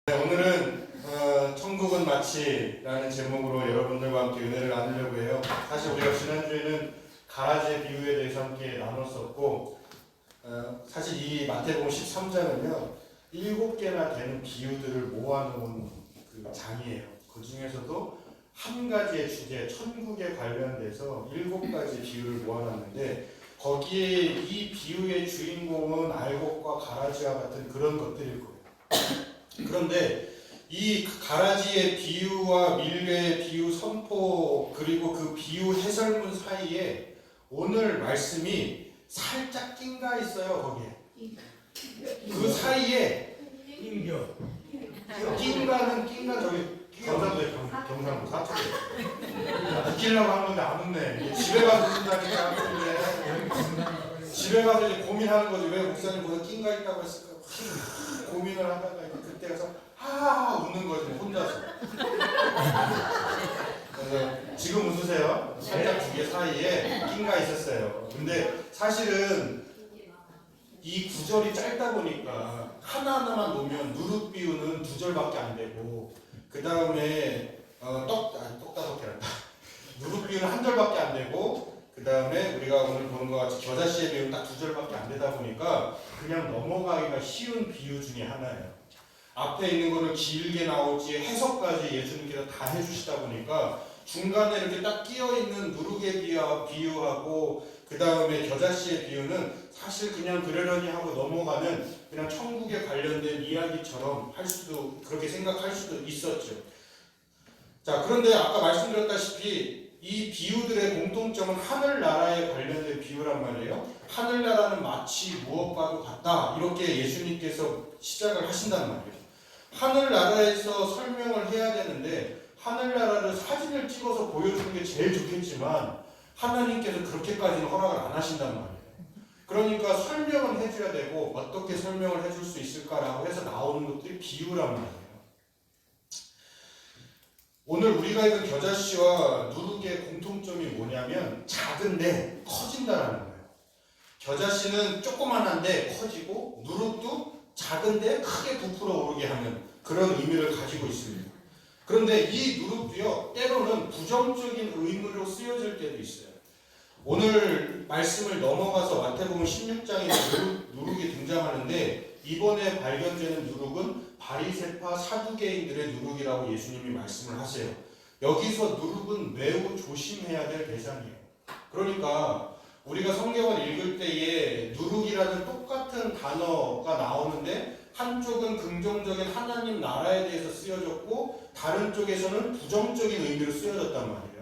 네, 오늘은 천국은 마치라는 제목으로 여러분들과 함께 은혜를 나누려고 해요. 사실 우리가 지난주에는 가라지의 비유에 대해서 함께 나눴었고, 사실 이 마태복음 13장은요 7개나 되는 비유들을 모아놓은 그 장이에요. 그 중에서도 한 가지의 주제, 천국에 관련돼서 7가지 비유를 모아놨는데, 거기에 이 비유의 주인공은 알곡과 가라지와 같은 그런 것들일 거예요. 그런데 이 가라지의 비유와 밀레의 비유 선포, 그리고 그 비유 해설문 사이에 오늘 말씀이 살짝 낀가 있어요. 거기에 그 사이에 낀가 저기 경상도에 경상도 사투리 웃기려고 한 건데 안 웃네. 집에 가서 웃는다니까 안 웃네. 집에 가서 이제 고민하는 거지. 왜 목사님 거기서 낀가 있다고 했을까 고민을 하다가 그때 가서 웃는 거지 혼자서. 그래서 지금 웃으세요. 살짝 두 개 사이에 낀가 있었어요. 근데 사실은 이 구절이 짧다 보니까 하나하나만 놓으면 누룩 비유는 2절밖에 안 되고, 그 다음에 떡다섯개란다. 누룩 비유는 1절밖에 안 되고, 그 다음에 우리가 오늘 보는 것 같이 겨자씨의 비유는 딱 2절밖에 안 되다 보니까 그냥 넘어가기가 쉬운 비유 중에 하나예요. 앞에 있는 거는 길게 나올지 해석까지 예수님께서 다 해주시다 보니까 중간에 이렇게 딱 끼어있는 누룩의 비유하고 그 다음에 겨자씨의 비유는 사실 그냥 그러려니 하고 넘어가는 그냥 천국에 관련된 이야기처럼 그렇게 생각할 수도 있었죠. 자, 그런데 아까 말씀드렸다시피 이 비유들의 공통점은 하늘나라에 관련된 비유란 말이에요. 하늘나라는 마치 무엇과도 같다, 이렇게 예수님께서 시작을 하신단 말이에요. 하늘나라에서 설명을 해야 되는데 하늘나라를 사진을 찍어서 보여주는 게 제일 좋겠지만 하나님께서 그렇게까지는 허락을 안 하신단 말이에요. 그러니까 설명은 해줘야 되고 어떻게 설명을 해줄 수 있을까라고 해서 나오는 것들이 비유란 말이에요. 오늘 우리가 읽은 겨자씨와 누룩의 공통점이 뭐냐면 작은데 커진다라는 거예요. 겨자씨는 조그만한데 커지고 누룩도 작은데 크게 부풀어 오르게 하는 그런 의미를 가지고 있습니다. 그런데 이 누룩도요 때로는 부정적인 의미로 쓰여질 때도 있어요. 오늘 말씀을 넘어가서 마태복음 16장에 누룩이 등장하는데, 이번에 발견되는 누룩은 바리새파 사두개인들의 누룩이라고 예수님이 말씀을 하세요. 여기서 누룩은 매우 조심해야 될 대상이에요. 그러니까 우리가 성경을 읽을 때에 누룩이라는 똑같은 단어가 나오는데 한쪽은 긍정적인 하나님 나라에 대해서 쓰여졌고 다른 쪽에서는 부정적인 의미로 쓰여졌단 말이에요.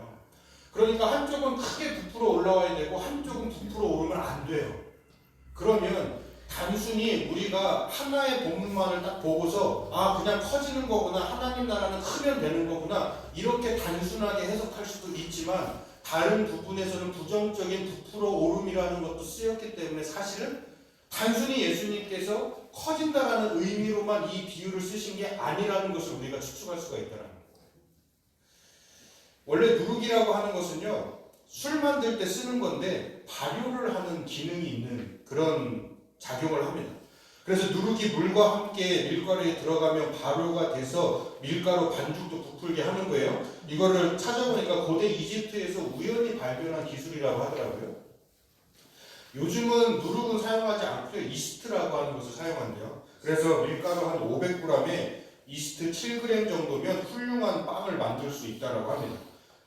그러니까 한쪽은 크게 부풀어 올라와야 되고 한쪽은 부풀어 오르면 안 돼요. 그러면 단순히 우리가 하나의 본문만을 딱 보고서 그냥 커지는 거구나, 하나님 나라는 크면 되는 거구나, 이렇게 단순하게 해석할 수도 있지만 다른 부분에서는 부정적인 부풀어 오름이라는 것도 쓰였기 때문에 사실은 단순히 예수님께서 커진다라는 의미로만 이 비유를 쓰신 게 아니라는 것을 우리가 추측할 수가 있다는 거예요. 원래 누룩이라고 하는 것은요 술 만들 때 쓰는 건데 발효를 하는 기능이 있는 그런 작용을 합니다. 그래서 누룩이 물과 함께 밀가루에 들어가면 발효가 돼서 밀가루 반죽도 부풀게 하는 거예요. 이거를 찾아보니까 고대 이집트에서 우연히 발견한 기술이라고 하더라고요. 요즘은 누룩은 사용하지 않고요 이스트라고 하는 것을 사용한대요. 그래서 밀가루 한 500g에 이스트 7g 정도면 훌륭한 빵을 만들 수 있다고 합니다.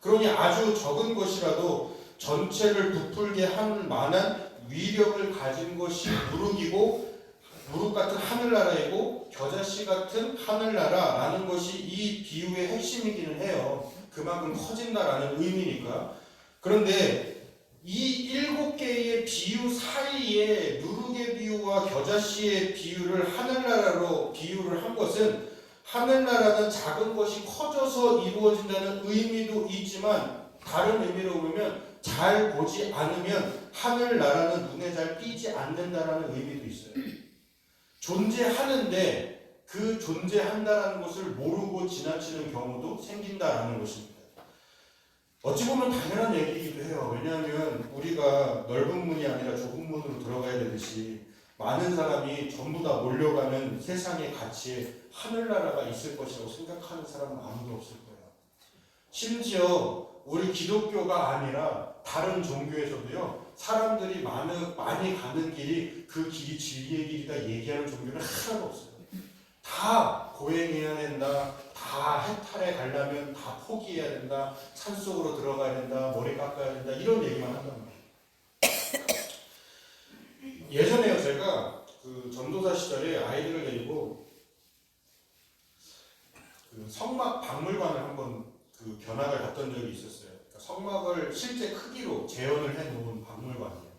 그러니 아주 적은 것이라도 전체를 부풀게 할 만한 위력을 가진 것이 누룩이고, 누룩 같은 하늘나라이고 겨자씨 같은 하늘나라라는 것이 이 비유의 핵심이기는 해요. 그만큼 커진다라는 의미니까. 그런데 이 7개의 비유 사이에 누룩의 비유와 겨자씨의 비유를 하늘나라로 비유를 한 것은 하늘나라는 작은 것이 커져서 이루어진다는 의미도 있지만 다른 의미로 보면 잘 보지 않으면 하늘나라는 눈에 잘 띄지 않는다라는 의미도 있어요. 존재하는데 그 존재한다라는 것을 모르고 지나치는 경우도 생긴다라는 것입니다. 어찌 보면 당연한 얘기이기도 해요. 왜냐하면 우리가 넓은 문이 아니라 좁은 문으로 들어가야 되듯이 많은 사람이 전부 다 몰려가는 세상의 가치에 하늘나라가 있을 것이라고 생각하는 사람은 아무도 없을 거예요. 심지어 우리 기독교가 아니라 다른 종교에서도요, 사람들이 많이 가는 길이 그 길이 진리의 길이다 얘기하는 종교는 하나도 없어요. 다 고행해야 된다, 다 해탈에 가려면 다 포기해야 된다, 산속으로 들어가야 된다, 머리 깎아야 된다, 이런 얘기만 한단 말이에요. 예전에요, 제가 그 전도사 시절에 아이들을 데리고 그 성막 박물관을 한번 그 견학을 갔던 적이 있었어요. 그러니까 성막을 실제 크기로 재현을 해놓은 박물관이에요.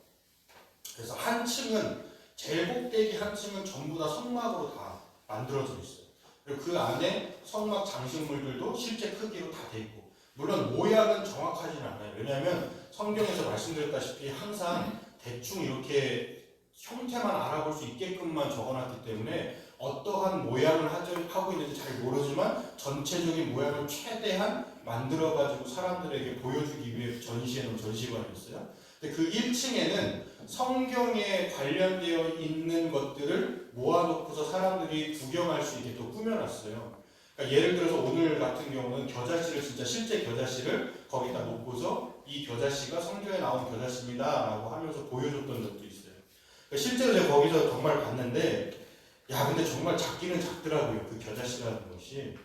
그래서 한 층은 제일 꼭대기 한 층은 전부 다 성막으로 다 만들어져 있어요. 그리고 그 안에 성막 장식물들도 실제 크기로 다 돼 있고, 물론 모양은 정확하지는 않아요. 왜냐하면 성경에서 말씀드렸다시피 항상 대충 이렇게 형태만 알아볼 수 있게끔만 적어놨기 때문에 어떠한 모양을 하고 있는지 잘 모르지만 전체적인 모양을 최대한 만들어가지고 사람들에게 보여주기 위해 전시해놓은 전시관이었어요. 근데 그 1층에는 성경에 관련되어 있는 것들을 모아놓고서 사람들이 구경할 수 있게 또 꾸며놨어요. 그러니까 예를 들어서 오늘 같은 경우는 겨자씨를, 진짜 실제 겨자씨를 거기다 놓고서 이 겨자씨가 성경에 나온 겨자씨입니다 라고 하면서 보여줬던 적도 있어요. 그러니까 실제로 제가 거기서 정말 봤는데, 야, 근데 정말 작기는 작더라고요. 그 겨자씨라는 것이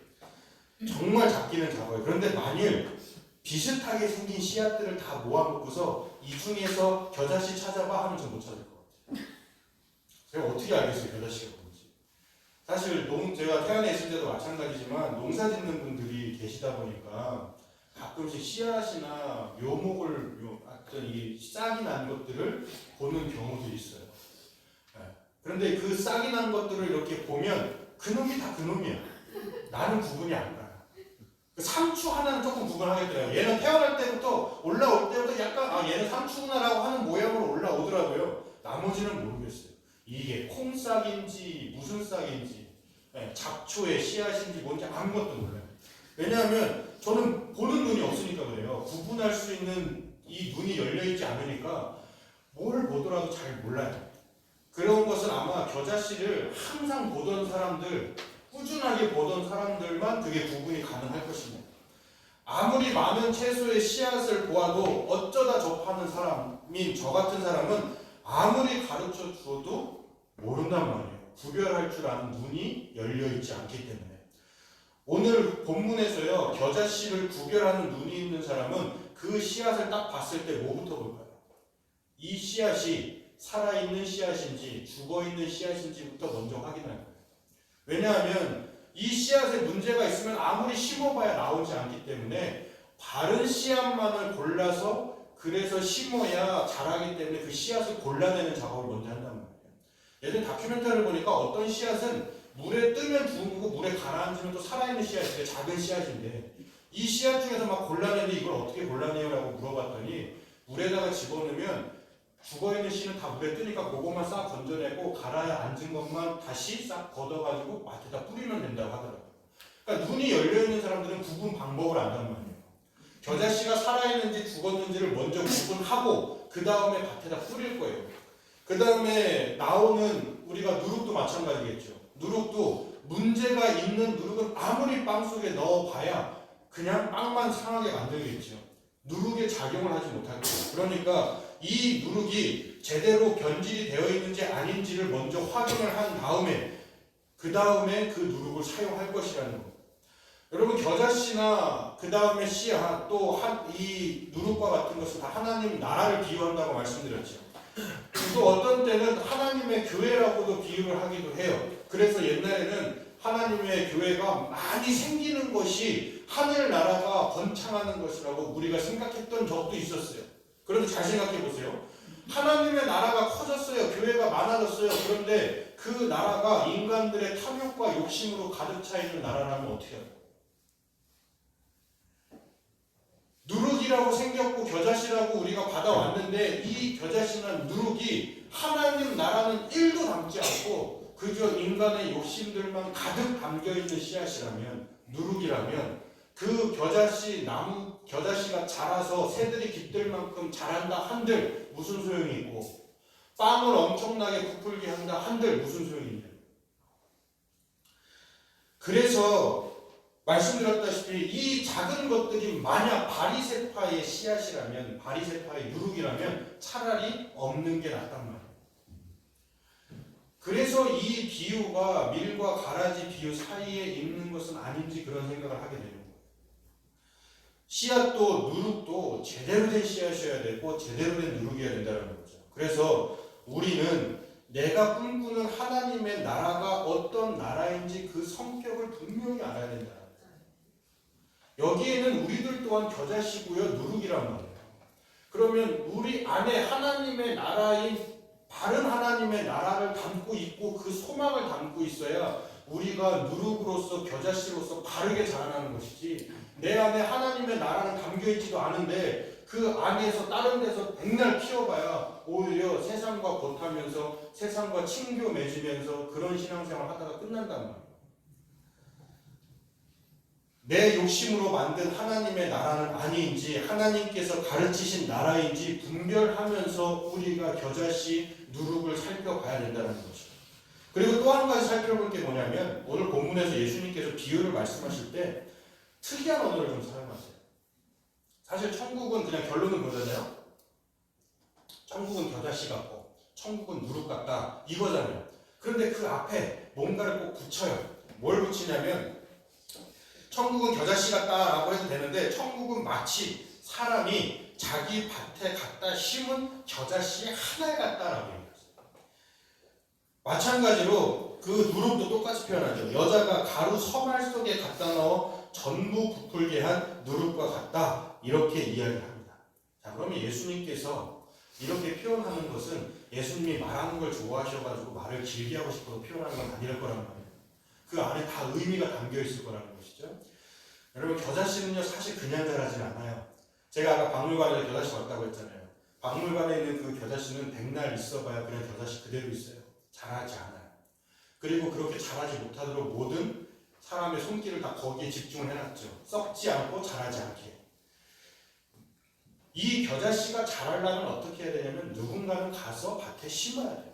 정말 작기는 작아요. 그런데 만일 비슷하게 생긴 씨앗들을 다 모아놓고서 이 중에서 겨자씨 찾아봐 하면 전 못 찾을 것 같아요. 제가 어떻게 알겠어요, 겨자씨가 뭔지. 사실 제가 태안에 있을 때도 마찬가지지만 농사 짓는 분들이 계시다 보니까 가끔씩 씨앗이나 묘목을 어떤 이 싹이 난 것들을 보는 경우도 있어요. 그런데 그 싹이 난 것들을 이렇게 보면 그놈이 다 그놈이야. 나는 구분이 안 가요. 상추 하나는 조금 구분하겠더라고요. 얘는 태어날 때부터 올라올 때부터 약간 얘는 상추구나라고 하는 모양으로 올라오더라고요. 나머지는 모르겠어요. 이게 콩싹인지 무슨 싹인지 잡초의 씨앗인지 뭔지 아무것도 몰라요. 왜냐하면 저는 보는 눈이 없으니까 그래요. 구분할 수 있는 이 눈이 열려있지 않으니까 뭘 보더라도 잘 몰라요. 그런 것은 아마 겨자씨를 항상 보던 사람들, 꾸준하게 보던 사람들만 그게 구분이 가능할 것입니다. 아무리 많은 채소의 씨앗을 보아도 어쩌다 접하는 사람인 저 같은 사람은 아무리 가르쳐 주어도 모른단 말이에요. 구별할 줄 아는 눈이 열려있지 않기 때문에. 오늘 본문에서요, 겨자씨를 구별하는 눈이 있는 사람은 그 씨앗을 딱 봤을 때 뭐부터 볼까요? 이 씨앗이 살아있는 씨앗인지 죽어있는 씨앗인지부터 먼저 확인할 거예요. 왜냐하면 이 씨앗에 문제가 있으면 아무리 심어봐야 나오지 않기 때문에 바른 씨앗만을 골라서 그래서 심어야 자라기 때문에 그 씨앗을 골라내는 작업을 먼저 한단 말이에요. 예전 다큐멘터리를 보니까 어떤 씨앗은 물에 뜨면 죽은 거고 물에 가라앉으면 또 살아있는 씨앗인데, 작은 씨앗인데 이 씨앗 중에서 막 골라내는데 이걸 어떻게 골라내요? 라고 물어봤더니 물에다가 집어넣으면 죽어있는 씨는 다 물에 뜨니까 그것만 싹 건져내고 가라앉은 것만 다시 싹 걷어가지고 밭에다 뿌리면 된다고 하더라고요. 그러니까 눈이 열려있는 사람들은 구분 방법을 안단 말이에요. 겨자씨가 살아있는지 죽었는지를 먼저 구분하고 그 다음에 밭에다 뿌릴 거예요. 그 다음에 나오는 우리가 누룩도 마찬가지겠죠. 누룩도 문제가 있는 누룩은 아무리 빵 속에 넣어봐야 그냥 빵만 상하게 만들겠죠. 누룩에 작용을 하지 못할 거예요. 그러니까 이 누룩이 제대로 변질이 되어 있는지 아닌지를 먼저 확인을 한 다음에 그 다음에 그 누룩을 사용할 것이라는 겁니다. 여러분, 겨자씨나 그 다음에 씨앗 또 이 누룩과 같은 것은 다 하나님 나라를 비유한다고 말씀드렸죠. 또 어떤 때는 하나님의 교회라고도 비유를 하기도 해요. 그래서 옛날에는 하나님의 교회가 많이 생기는 것이 하늘나라가 번창하는 것이라고 우리가 생각했던 적도 있었어요. 그런데 잘 생각해 보세요. 하나님의 나라가 커졌어요. 교회가 많아졌어요. 그런데 그 나라가 인간들의 탐욕과 욕심으로 가득 차 있는 나라라면 어떻게 할까요? 누룩이라고 생겼고 겨자씨라고 우리가 받아왔는데 이 겨자씨나 누룩이 하나님 나라는 1도 담지 않고 그저 인간의 욕심들만 가득 담겨있는 씨앗이라면, 누룩이라면 그 겨자씨가 자라서 새들이 깃들 만큼 자란다 한들 무슨 소용이 있고, 빵을 엄청나게 부풀게 한다 한들 무슨 소용이 있냐. 그래서 말씀드렸다시피 이 작은 것들이 만약 바리새파의 씨앗이라면, 바리새파의 누룩이라면 차라리 없는 게 낫단 말이에요. 그래서 이 비유가 밀과 가라지 비유 사이에 있는 것은 아닌지 그런 생각을 하게 되는 거예요. 씨앗도 누룩도 제대로 된 씨앗이어야 되고 제대로 된 누룩이어야 된다는 거죠. 그래서 우리는 내가 꿈꾸는 하나님의 나라가 어떤 나라인지 그 성격을 분명히 알아야 된다. 여기에는 우리들 또한 겨자씨고요, 누룩이란 말이에요. 그러면 우리 안에 하나님의 나라인 바른 하나님의 나라를 담고 있고 그 소망을 담고 있어야 우리가 누룩으로서 겨자씨로서 바르게 자라나는 것이지, 내 안에 하나님의 나라는 담겨있지도 않은데 그 안에서 다른 데서 백날 키워봐야 오히려 세상과 겉하면서 세상과 친교 맺으면서 그런 신앙생활 하다가 끝난단 말이에요. 내 욕심으로 만든 하나님의 나라는 아닌지 하나님께서 가르치신 나라인지 분별하면서 우리가 겨자씨 누룩을 살펴봐야 된다는 거죠. 그리고 또 한 가지 살펴볼 게 뭐냐면, 오늘 본문에서 예수님께서 비유를 말씀하실 때 특이한 언어를 좀 사용하세요. 사실 천국은 그냥 결론은 그거잖아요. 천국은 겨자씨 같고 천국은 누룩 같다 이거잖아요. 그런데 그 앞에 뭔가를 꼭 붙여요. 뭘 붙이냐면, 천국은 겨자씨 같다라고 해도 되는데 천국은 마치 사람이 자기 밭에 갖다 심은 겨자씨 하나 같다라고 얘기했어요. 마찬가지로 그 누룩도 똑같이 표현하죠. 여자가 가루 서말 속에 갖다 넣어 전부 부풀게 한 누룩과 같다, 이렇게 이야기를 합니다. 자, 그러면 예수님께서 이렇게 표현하는 것은 예수님이 말하는 걸 좋아하셔가지고 말을 길게 하고 싶어서 표현하는 건 아닐 거란 말이에요. 그 안에 다 의미가 담겨 있을 거라는 것이죠. 여러분, 겨자씨는요 사실 그냥 자라진 않아요. 제가 아까 박물관에 겨자씨 왔다고 했잖아요. 박물관에 있는 그 겨자씨는 백날 있어봐야 그냥 겨자씨 그대로 있어요. 자라지 않아요. 그리고 그렇게 자라지 못하도록 모든 사람의 손길을 다 거기에 집중을 해놨죠. 썩지 않고 자라지 않게. 이 겨자씨가 자라려면 어떻게 해야 되냐면 누군가는 가서 밭에 심어야 돼요.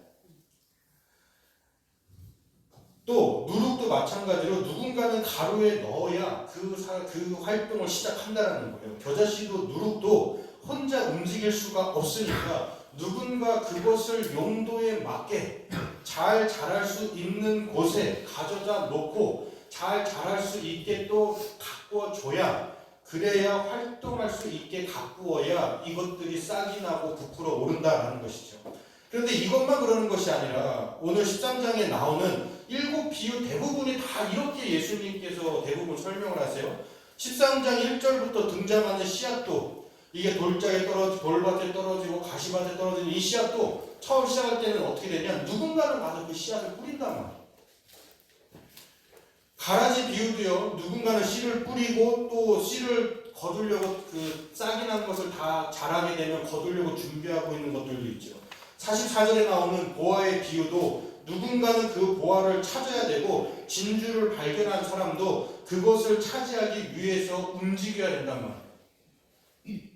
또 누룩도 마찬가지로 누군가는 가루에 넣어야 그 활동을 시작한다는 거예요. 겨자씨도 누룩도 혼자 움직일 수가 없으니까 누군가 그것을 용도에 맞게 잘 자랄 수 있는 곳에 가져다 놓고 잘 자랄 수 있게 또 가꾸어줘야, 그래야 활동할 수 있게 가꾸어야 이것들이 싹이 나고 부풀어 오른다라는 것이죠. 그런데 이것만 그러는 것이 아니라 오늘 13장에 나오는 7 비유 대부분이 다 이렇게 예수님께서 대부분 설명을 하세요. 13장 1절부터 등장하는 씨앗도, 이게 돌밭에 떨어지고 가시밭에 떨어지는 이 씨앗도 처음 시작할 때는 어떻게 되냐, 누군가는 가서 그 씨앗을 뿌린단 말이에요. 가라지 비유도요, 누군가는 씨를 뿌리고 또 씨를 거두려고 그 싹이 난 것을 다 자라게 되면 거두려고 준비하고 있는 것들도 있죠. 44절에 나오는 보화의 비유도 누군가는 그 보화를 찾아야 되고 진주를 발견한 사람도 그것을 차지하기 위해서 움직여야 된단 말이에요.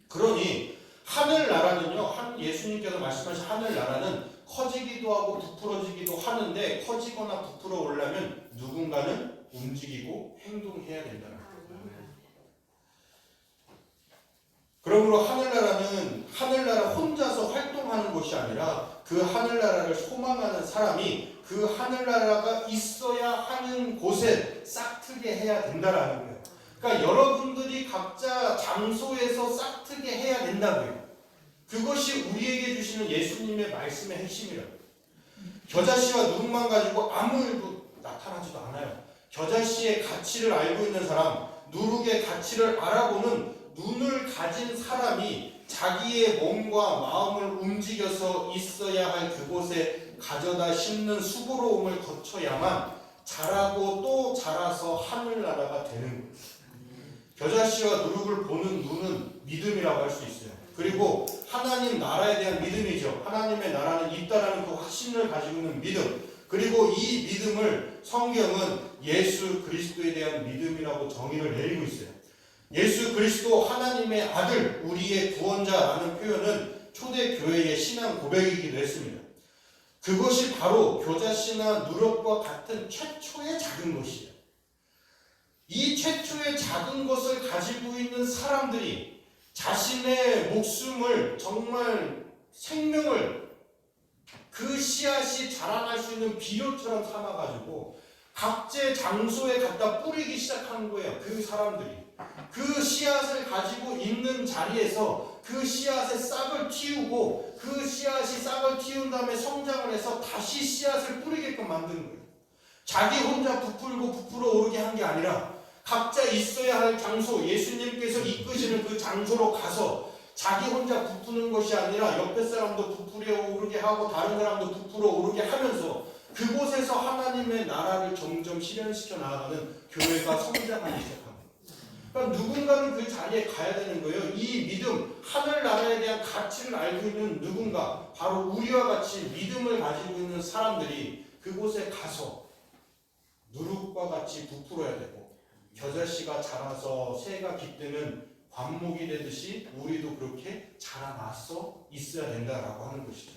그러니 하늘나라는요, 예수님께서 말씀하신 하늘나라는 커지기도 하고 부풀어지기도 하는데 커지거나 부풀어 오려면 누군가는 움직이고 행동해야 된다는 거예요. 그러므로 하늘나라는 하늘나라 혼자서 활동하는 것이 아니라 그 하늘나라를 소망하는 사람이 그 하늘나라가 있어야 하는 곳에 싹트게 해야 된다라는 거예요. 그러니까 여러분들이 각자 장소에서 싹트게 해야 된다고요. 그것이 우리에게 주시는 예수님의 말씀의 핵심이라고. 겨자씨와 누룩만 가지고 아무 일도 나타나지도 않아요. 겨자씨의 가치를 알고 있는 사람, 누룩의 가치를 알아보는 눈을 가진 사람이 자기의 몸과 마음을 움직여서 있어야 할 그곳에 가져다 심는 수고로움을 거쳐야만 자라고 또 자라서 하늘나라가 되는 거예요. 겨자씨와 누룩을 보는 눈은 믿음이라고 할 수 있어요. 그리고 하나님 나라에 대한 믿음이죠. 하나님의 나라는 있다라는 그 확신을 가지고 있는 믿음. 그리고 이 믿음을 성경은 예수 그리스도에 대한 믿음이라고 정의를 내리고 있어요. 예수 그리스도 하나님의 아들, 우리의 구원자라는 표현은 초대교회의 신앙 고백이기도 했습니다. 그것이 바로 겨자씨나 누룩과 같은 최초의 작은 것이에요. 이 최초의 작은 것을 가지고 있는 사람들이 자신의 목숨을, 정말 생명을 그 씨앗이 자라날 수 있는 비료처럼 삼아가지고 각재 장소에 갖다 뿌리기 시작한 거예요. 그 사람들이 그 씨앗을 가지고 있는 자리에서 그 씨앗의 싹을 틔우고 그 씨앗이 싹을 틔운 다음에 성장을 해서 다시 씨앗을 뿌리게끔 만드는 거예요. 자기 혼자 부풀어 오르게 한 게 아니라 각자 있어야 할 장소, 예수님께서 이끄시는 그 장소로 가서 자기 혼자 부푸는 것이 아니라 옆에 사람도 부풀어 오르게 하고 다른 사람도 부풀어 오르게 하면서 그곳에서 하나님의 나라를 점점 실현시켜 나아가는 교회가 성장하기 시작합니다. 그러니까 누군가는 그 자리에 가야 되는 거예요. 이 믿음, 하늘나라에 대한 가치를 알고 있는 누군가, 바로 우리와 같이 믿음을 가지고 있는 사람들이 그곳에 가서 누룩과 같이 부풀어야 되고, 겨자씨가 자라서 새가 깃드는 관목이 되듯이 우리도 그렇게 자라나서 있어야 된다라고 하는 것이죠.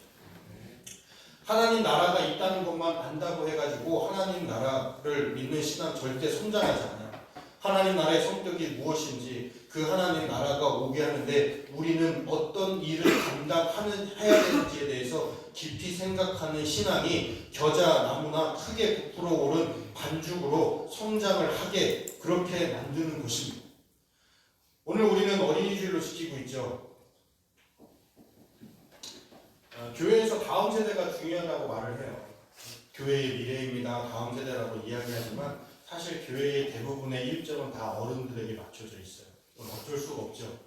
하나님 나라가 있다는 것만 안다고 해가지고 하나님 나라를 믿는 신앙 절대 성장하지 않아요. 하나님 나라의 성격이 무엇인지, 그 하나님 나라가 오게 하는데 우리는 어떤 일을 해야 되는지에 대해서 깊이 생각하는 신앙이 겨자나무나 크게 부풀어 오른 반죽으로 성장을 하게 그렇게 만드는 것입니다. 오늘 우리는 어린이 주일로 지키고 있죠. 교회에서 다음 세대가 중요하다고 말을 해요. 교회의 미래입니다, 다음 세대라고 이야기하지만 사실 교회의 대부분의 일정은 다 어른들에게 맞춰져 있어요. 그건 어쩔 수가 없죠.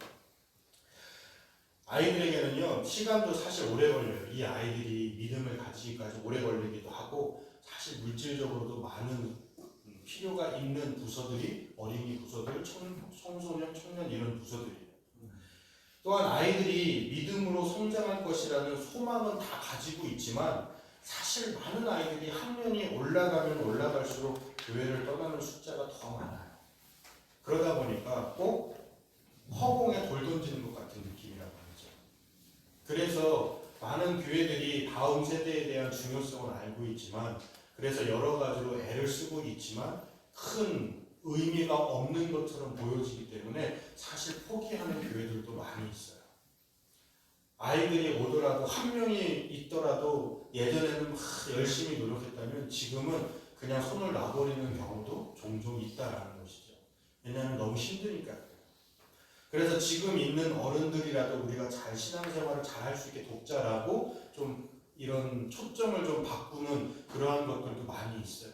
아이들에게는요, 시간도 사실 오래 걸려요. 이 아이들이 믿음을 가지기까지 오래 걸리기도 하고, 사실 물질적으로도 많은 필요가 있는 부서들이 어린이 부서들, 청소년, 청년 이런 부서들이에요. 또한 아이들이 믿음으로 성장할 것이라는 소망은 다 가지고 있지만 사실 많은 아이들이 학년이 올라가면 올라갈수록 교회를 떠나는 숫자가 더 많아요. 그러다 보니까 꼭 허공에 돌 던지는 것 같은 느낌이라고 하죠. 그래서 많은 교회들이 다음 세대에 대한 중요성을 알고 있지만, 그래서 여러 가지로 애를 쓰고 있지만 큰 의미가 없는 것처럼 보여지기 때문에 사실 포기하는 교회들도 많이 있어요. 아이들이 오더라도 한 명이 있더라도 예전에는 막 열심히 노력했다면 지금은 그냥 손을 놔버리는 경우도 종종 있다라는 것이죠. 왜냐하면 너무 힘드니까요. 그래서 지금 있는 어른들이라도 우리가 잘 신앙생활을 잘 할 수 있게 돕자라고 좀 이런 초점을 좀 바꾸는 그러한 것들도 많이 있어요.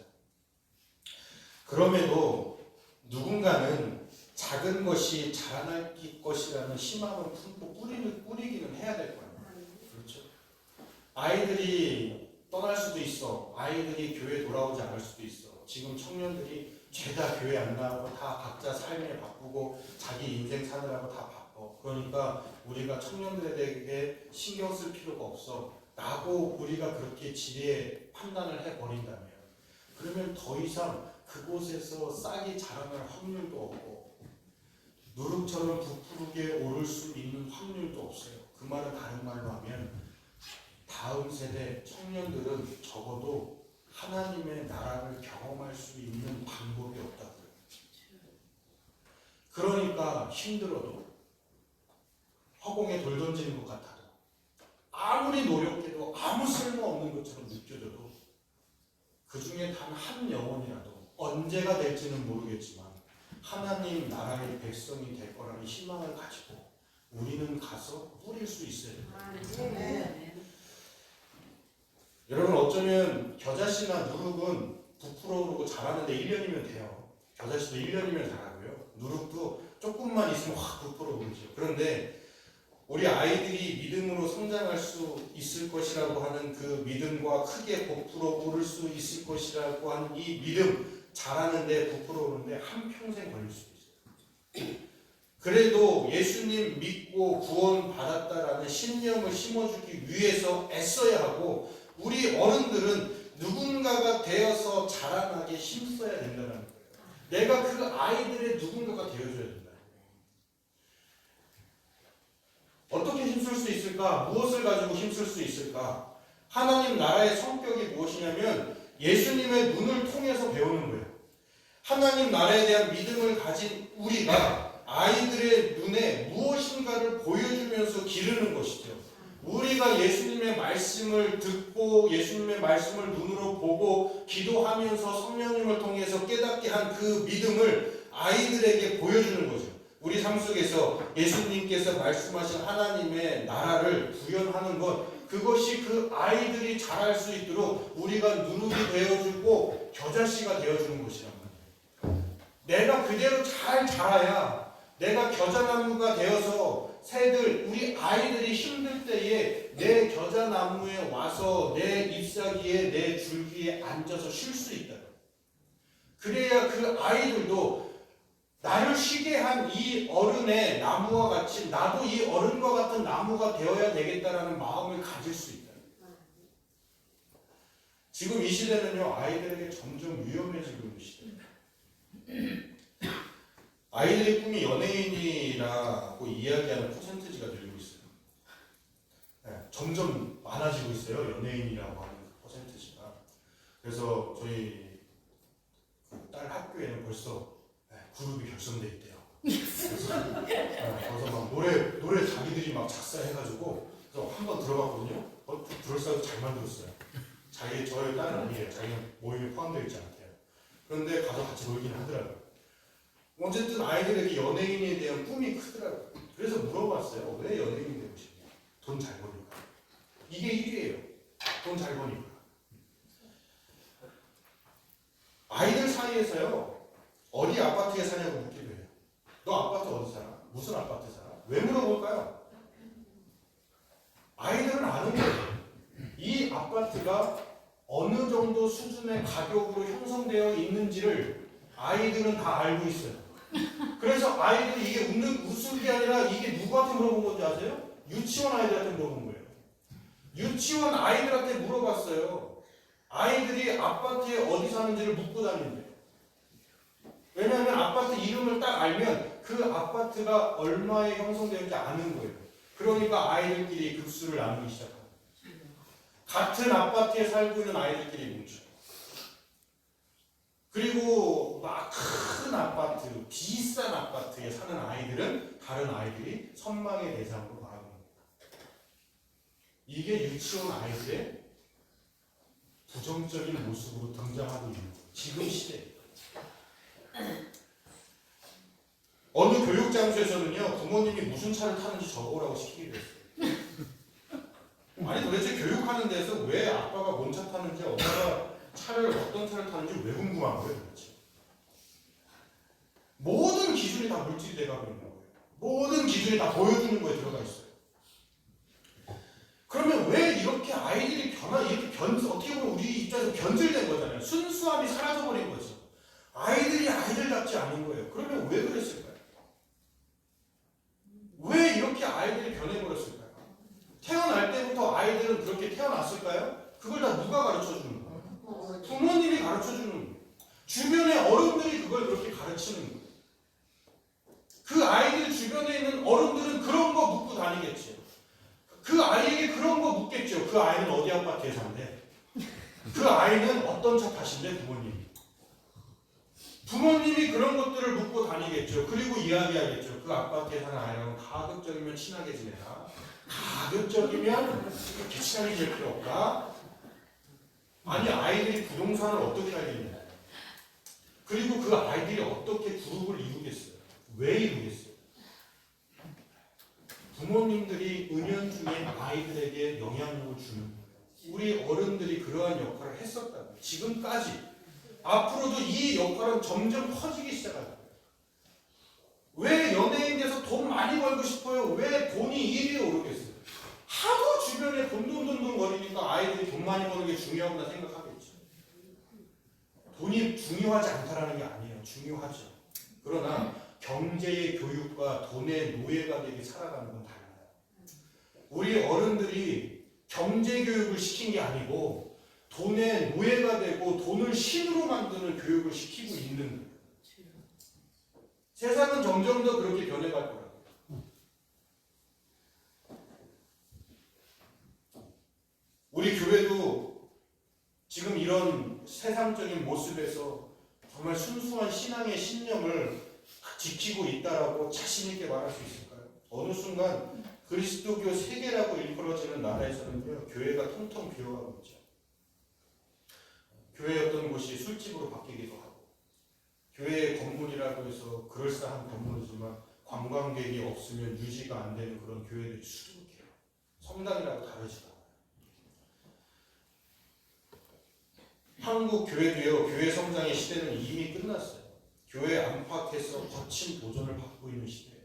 그럼에도 누군가는 작은 것이 자라날 것이라는 희망을 품고 뿌리기는 해야 될 거예요. 그렇죠? 아이들이 떠날 수도 있어. 아이들이 교회에 돌아오지 않을 수도 있어. 지금 청년들이 죄다 교회 안 나오고 다 각자 삶에 바쁘고 자기 인생 사느라고 다 바빠. 그러니까 우리가 청년들에게 신경 쓸 필요가 없어 라고 우리가 그렇게 지레 판단을 해버린다면, 그러면 더 이상 그곳에서 싹이 자라날 확률도 없고 누룩처럼 부풀게 오를 수 있는 확률도 없어요. 그 말은 다른 말로 하면 다음 세대 청년들은 적어도 하나님의 나라를 경험할 수 있는 방법이 없다고요. 그러니까 힘들어도, 허공에 돌 던지는 것 같아도, 아무리 노력해도 아무 쓸모없는 것처럼 느껴져도 그 중에 단 한 영혼이라도 언제가 될지는 모르겠지만 하나님 나라의 백성이 될 거라는 희망을 가지고 우리는 가서 뿌릴 수 있어야 됩니다. 여러분, 어쩌면 겨자씨나 누룩은 부풀어 오르고 자라는데 1년이면 돼요. 겨자씨도 1년이면 자라고요. 누룩도 조금만 있으면 확 부풀어 오르죠. 그런데 우리 아이들이 믿음으로 성장할 수 있을 것이라고 하는 그 믿음과 크게 부풀어 오를 수 있을 것이라고 하는 이 믿음, 자라는데 부풀어 오르는데 한평생 걸릴 수도 있어요. 그래도 예수님 믿고 구원 받았다라는 신념을 심어주기 위해서 애써야 하고, 우리 어른들은 누군가가 되어서 자라나게 힘써야 된다는 거예요. 내가 그 아이들의 누군가가 되어줘야 된다. 어떻게 힘쓸 수 있을까? 무엇을 가지고 힘쓸 수 있을까? 하나님 나라의 성격이 무엇이냐면 예수님의 눈을 통해서 배우는 거예요. 하나님 나라에 대한 믿음을 가진 우리가 아이들의 눈에 무엇인가를 보여주면서 기르는 것이죠. 우리가 예수님의 말씀을 듣고 예수님의 말씀을 눈으로 보고 기도하면서 성령님을 통해서 깨닫게 한 그 믿음을 아이들에게 보여주는 거죠. 우리 삶 속에서 예수님께서 말씀하신 하나님의 나라를 구현하는 것, 그것이 그 아이들이 자랄 수 있도록 우리가 누룩이 되어주고 겨자씨가 되어주는 것이란 말이에요. 내가 그대로 잘 자라야 내가 겨자나무가 되어서 새들, 우리 아이들이 힘들 때에 내 겨자나무에 와서 내 잎사귀에 내 줄기에 앉아서 쉴 수 있다. 그래야 그 아이들도 나를 쉬게 한 이 어른의 나무와 같이 나도 이 어른과 같은 나무가 되어야 되겠다라는 마음을 가질 수 있다. 지금 이 시대는요, 아이들에게 점점 위험해지고 있는 시대입니다. 아이들의 꿈이 연예인이라고 이야기하는 퍼센티지가 늘고 있어요. 네, 점점 많아지고 있어요. 연예인이라고 하는 그 퍼센티지가. 그래서 저희 딸 학교에는 벌써 그룹이 결성돼 있대요. 그래서 막 노래 자기들이 막 작사해가지고 그래서 한번 들어봤거든요. 그럴싸하게 잘 만들었어요. 저희 딸은 아니에요. 자기는 모임에 포함되어 있지 않대요. 그런데 가서 같이 놀긴 하더라고요. 어쨌든 아이들에게 연예인에 대한 꿈이 크더라고요. 그래서 물어봤어요. 왜 연예인이 되고 싶냐? 돈 잘 버니까. 이게 1위예요. 돈 잘 버니까. 아이들 사이에서요. 어디 아파트에 사냐고 묻기도 해요. 너 아파트 어디 살아? 무슨 아파트 살아? 왜 물어볼까요? 아이들은 아는 거예요. 이 아파트가 어느 정도 수준의 가격으로 형성되어 있는지를 아이들은 다 알고 있어요. 그래서 아이들이 이게 웃은 게 아니라 이게 누구한테 물어본 건지 아세요? 유치원 아이들한테 물어본 거예요. 유치원 아이들한테 물어봤어요. 아이들이 아파트에 어디 사는지를 묻고 다니는데요. 왜냐하면 아파트 이름을 딱 알면 그 아파트가 얼마에 형성되었는지 아는 거예요. 그러니까 아이들끼리 급수를 나누기 시작합니다. 같은 아파트에 살고 있는 아이들끼리 뭉쳐요. 그리고 막 큰 아파트, 비싼 아파트에 사는 아이들은 다른 아이들이 선망의 대상으로 바라봅니다. 이게 유치원 아이들의 부정적인 모습으로 등장하고 있는 거예요. 지금 시대에. 어느 교육 장소에서는요, 부모님이 무슨 차를 타는지 적어오라고 시키기도 했어요. 아니 도대체 교육하는 데서 왜 아빠가 뭔 차 타는지 엄마가 어떤 차를 타는지 왜 궁금한 거예요 도대체. 모든 기준이 다 물질이 돼가고 있는 거예요. 모든 기준이 다 보여주는 거에 들어가 있어요. 그러면 왜 이렇게 아이들이 어떻게 보면 우리 입장에서 변질된 거잖아요. 순수함이 사라져버린 거죠. 아이들이 아이들답지 않은 거예요. 그러면 왜 그랬을까요? 왜 이렇게 아이들이 변해버렸을까요? 태어날 때부터 아이들은 그렇게 태어났을까요? 그걸 다 누가 가르쳐주는 거예요? 부모님이 가르쳐주는 거예요. 주변의 어른들이 그걸 그렇게 가르치는 거예요. 그 아이들 주변에 있는 어른들은 그런 거 묻고 다니겠죠. 그 아이에게 그런 거 묻겠죠. 그 아이는 어디 아파트에 산대? 그 아이는 어떤 차 타신대 부모님이? 부모님이 그런 것들을 묻고 다니겠죠. 그리고 이야기하겠죠. 그 아파트에 사는 아이랑 가급적이면 친하게 지내라. 가급적이면 그렇게 친하게 지낼 필요 없다. 아니 아이들이 부동산을 어떻게 알겠냐. 그리고 그 아이들이 어떻게 그룹을 이루겠어요. 왜 이루겠어요? 부모님들이 은연중에 아이들에게 영향력을 주는 거예요. 우리 어른들이 그러한 역할을 했었다고. 지금까지. 앞으로도 이 역할은 점점 커지기 시작할 거예요. 왜 연예인 돼서 돈 많이 벌고 싶어요? 왜 돈이 1위에 오르겠어요? 하도 주변에 돈돈돈돈 거리니까 아이들이 돈 많이 버는 게 중요하구나 생각하겠죠. 돈이 중요하지 않다라는 게 아니에요. 중요하죠. 그러나 경제의 교육과 돈의 노예가 되게 살아가는 건 달라요. 우리 어른들이 경제 교육을 시킨 게 아니고 돈의 노예가 되고 돈을 신으로 만드는 교육을 시키고 있는 거예요. 세상은 점점 더 그렇게 변해갈 거라고요. 우리 교회도 지금 이런 세상적인 모습에서 정말 순수한 신앙의 신념을 지키고 있다라고 자신 있게 말할 수 있을까요? 어느 순간 그리스도교 세계라고 일컬어지는 나라에서는요, 교회가 텅텅 비어가고 있죠. 교회였던 곳이 술집으로 바뀌기도 하고, 교회의 건물이라고 해서 그럴싸한 건물이지만 관광객이 없으면 유지가 안 되는 그런 교회들이 수두룩해요. 성당이라고 다르지도 않아요. 한국 교회도요, 교회 성장의 시대는 이미 끝났어요. 교회 안팎에서 거친 도전을 받고 있는 시대예요.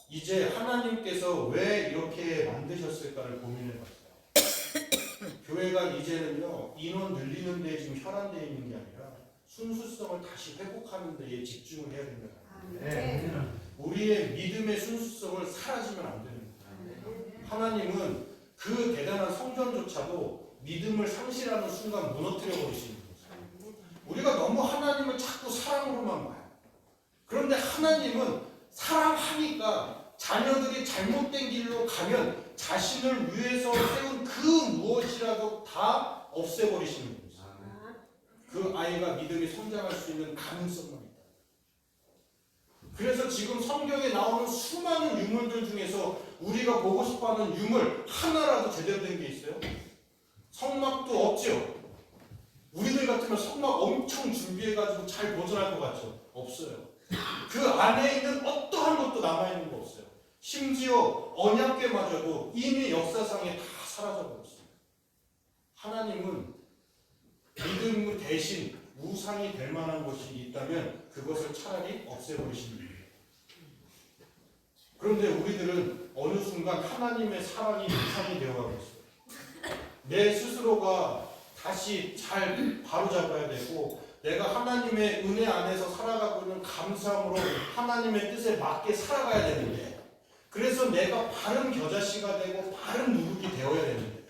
이제 하나님께서 왜 이렇게 만드셨을까를 고민해봤어요. 교회가 이제는요, 인원 늘리는 데 지금 혈안되어 있는 게 아니라 순수성을 다시 회복하는 데에 집중을 해야 된다. 우리의 믿음의 순수성을 사라지면 안 되는 거예요. 하나님은 그 대단한 성전조차도 믿음을 상실하는 순간 무너뜨려 버리시는 거예요. 우리가 너무 하나님을 자꾸 사랑으로만 봐요. 그런데 하나님은 사랑하니까 자녀들이 잘못된 길로 가면 자신을 위해서 세운 그 무엇이라도 다 없애버리시는 거예요. 그 아이가 믿음이 성장할 수 있는 가능성만 있다. 그래서 지금 성경에 나오는 수많은 유물들 중에서 우리가 보고 싶어하는 유물 하나라도 제대로 된 게 있어요? 성막도 없죠. 우리들 같으면 성막 엄청 준비해가지고 잘 보존할 것 같죠? 없어요. 그 안에 있는 어떠한 것도 남아있는 거 없어요. 심지어 언약궤마저도 이미 역사상에 다 사라져버렸어요. 하나님은 믿음 대신 우상이 될 만한 것이 있다면 그것을 차라리 없애버리시는 거예요. 그런데 우리들은 어느 순간 하나님의 사랑이 우상이 되어가고 있어요. 내 스스로가 다시 잘 바로잡아야 되고, 내가 하나님의 은혜 안에서 살아가고 있는 감사함으로 하나님의 뜻에 맞게 살아가야 되는데, 그래서 내가 바른 겨자씨가 되고 바른 누룩이 되어야 되는데,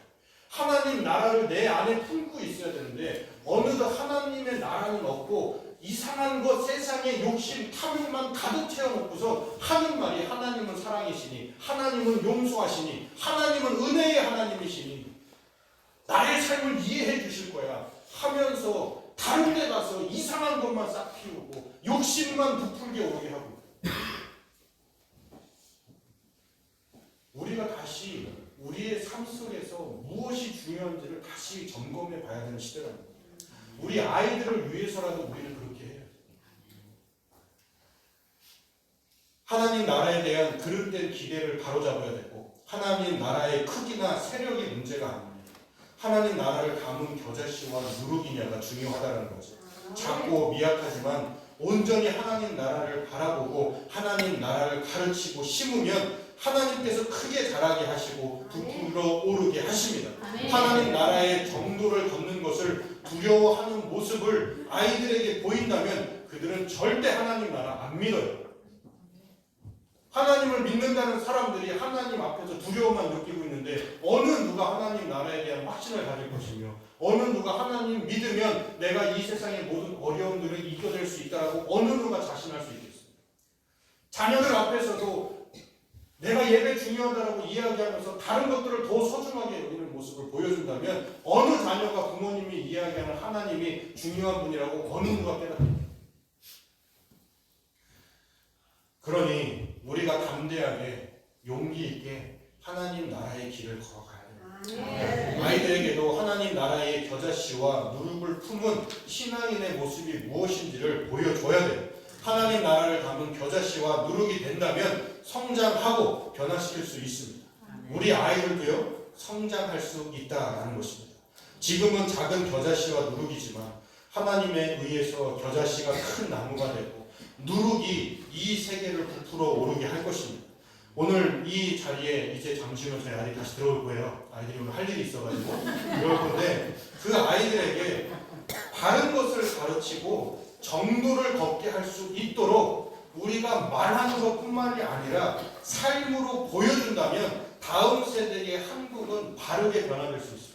하나님 나라를 내 안에 품고 있어야 되는데, 어느덧 하나님의 나라는 없고 이상한 것, 세상의 욕심, 탐욕만 가득 채워놓고서 하는 말이 하나님은 사랑이시니, 하나님은 용서하시니, 하나님은 은혜의 하나님이시니, 나의 삶을 이해해 주실 거야 하면서 다른 데 가서 이상한 것만 싹 피우고 욕심만 부풀게 오게 하고, 우리가 다시 우리의 삶 속에서 무엇이 중요한지를 다시 점검해 봐야 되는 시대랍니다. 우리 아이들을 위해서라도 우리는 그렇게 해야 돼요. 하나님 나라에 대한 그릇된 기대를 바로잡아야 되고, 하나님 나라의 크기나 세력이 문제가 아닙니다. 하나님 나라를 담은 겨자씨와 누룩이냐가 중요하다는 거죠. 작고 미약하지만 온전히 하나님 나라를 바라보고 하나님 나라를 가르치고 심으면 하나님께서 크게 자라게 하시고 부풀어 오르게 하십니다. 하나님 나라의 정도를 걷는 것을 두려워하는 모습을 아이들에게 보인다면 그들은 절대 하나님 나라 안 믿어요. 하나님을 믿는다는 사람들이 하나님 앞에서 두려움만 느끼고 있는데, 어느 누가 하나님 나라에 대한 확신을 가질 것이며, 어느 누가 하나님 믿으면 내가 이 세상의 모든 어려움들을 이겨낼 수 있다라고 어느 누가 자신할 수 있겠어요? 자녀들 앞에서도 내가 예배 중요하다라고 이야기하면서 다른 것들을 더 소중하게 여기는 모습을 보여준다면 어느 자녀가 부모님이 이야기하는 하나님이 중요한 분이라고 어느 누가 깨닫습니까? 그러니 우리가 담대하게 용기 있게 하나님 나라의 길을 걸어가야 됩니다. 아이들에게도 하나님 나라의 겨자씨와 누룩을 품은 신앙인의 모습이 무엇인지를 보여줘야 돼요. 하나님 나라를 담은 겨자씨와 누룩이 된다면 성장하고 변화시킬 수 있습니다. 우리 아이들도요, 성장할 수 있다라는 것입니다. 지금은 작은 겨자씨와 누룩이지만 하나님에 의해서 겨자씨가 큰 나무가 되고 누룩이 이 세계를 부풀어 오르게 할 것입니다. 오늘 이 자리에 이제 잠시 후에 저희 아이들이 다시 들어올 거예요. 아이들이 오늘 할 일이 있어가지고 들어올 건데, 그 아이들에게 바른 것을 가르치고 정도를 걷게 할 수 있도록 우리가 말하는 것뿐만이 아니라 삶으로 보여준다면 다음 세대의 한국은 바르게 변화될 수 있습니다.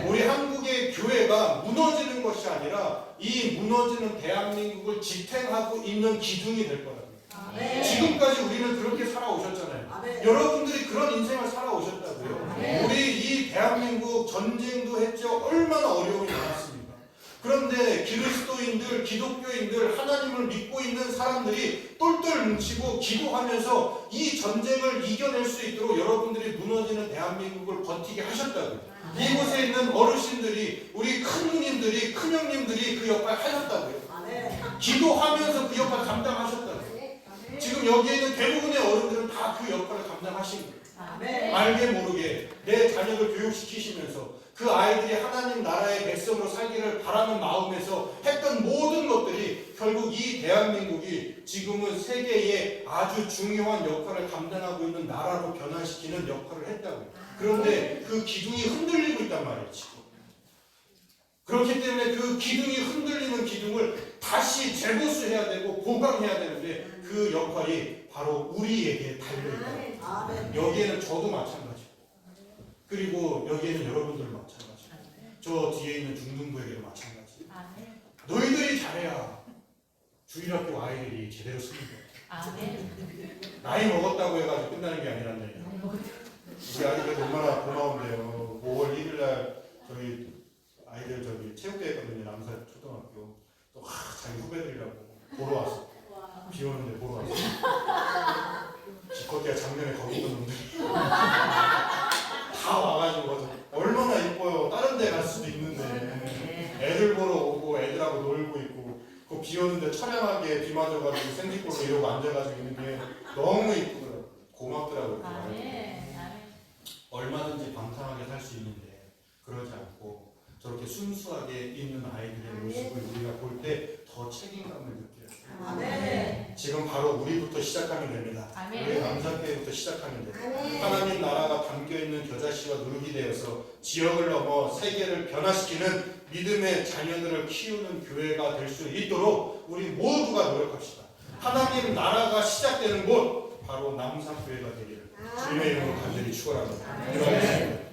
우리 한국의 교회가 무너지는 것이 아니라 이 무너지는 대한민국을 지탱하고 있는 기둥이 될 거랍니다. 지금까지 우리는 그렇게 살아오셨잖아요. 여러분들이 그런 인생을 살아오셨다고요. 하셨고요. 우리 이 대한민국 전쟁도 했죠. 얼마나 어려움이 많았습니까? 그런데 그리스도인들, 기독교인들, 하나님을 믿고 있는 사람들이 똘똘 뭉치고 기도하면서 이 전쟁을 이겨낼 수 있도록 여러분들이 무너지는 대한민국을 버티게 하셨다고요. 이곳에 있는 어르신들이, 우리 큰누님들이, 큰형님들이 그 역할 하셨다고요. 기도하면서 그 역할 감당하셨다고요. 지금 여기에 있는 대부분의 어른들은 다 그 역할을 감당하신 거예요. 알게 모르게 내 자녀를 교육시키시면서 그 아이들이 하나님 나라의 백성으로 살기를 바라는 마음에서 했던 모든 것들이 결국 이 대한민국이 지금은 세계에 아주 중요한 역할을 감당하고 있는 나라로 변화시키는 역할을 했다고요. 그런데 그 기둥이 흔들리고 있단 말이에요, 지금. 그렇기 때문에 그 기둥이 흔들리는 기둥을 다시 재보수해야 되고 보강해야 되는데 그 역할이 바로 우리에게 달려있다. 여기에는 저도 마찬가지고, 그리고 여기에는 여러분들 마찬가지고, 저 뒤에 있는 중등부에게도 마찬가지. 너희들이 잘해야 주일학교 아이들이 제대로 쓰는 거야. 나이 먹었다고 해가지고 끝나는 게 아니라는 얘기야. 우리 아이들 얼마나 고마운데요. 5월 1일날 저희 아이들 체육대회 했거든요. 남사 초등학교. 또 자기 후배들이라고 보러 왔어. 비 오는데 보러 왔어. 기껏해야 작년에 거기 있던 놈들 다 와가지고 얼마나 이뻐요. 다른 데 갈 수도 있는데 애들 보러 오고 애들하고 놀고 있고 그 비 오는데 처량하게 비 맞아가지고 생지꼴로 이러고 앉아가지고 있는 게 너무 이쁘더라고요. 고맙더라고요. 얼마든지 방탕하게 살 수 있는데 그러지 않고 저렇게 순수하게 있는 아이들의 모습을 우리가 볼 때 더 책임감을 느껴요. 지금 바로 우리부터 시작하면 됩니다. 우리 남사교회부터 시작하면 됩니다. 하나님 나라가 담겨있는 겨자씨와 누룩이 되어서 지역을 넘어 세계를 변화시키는 믿음의 자녀들을 키우는 교회가 될 수 있도록 우리 모두가 노력합시다. 하나님 나라가 시작되는 곳 바로 남사교회가 되기를 주님의 이름으로 간절히 축원합니다. 기도하겠습니다.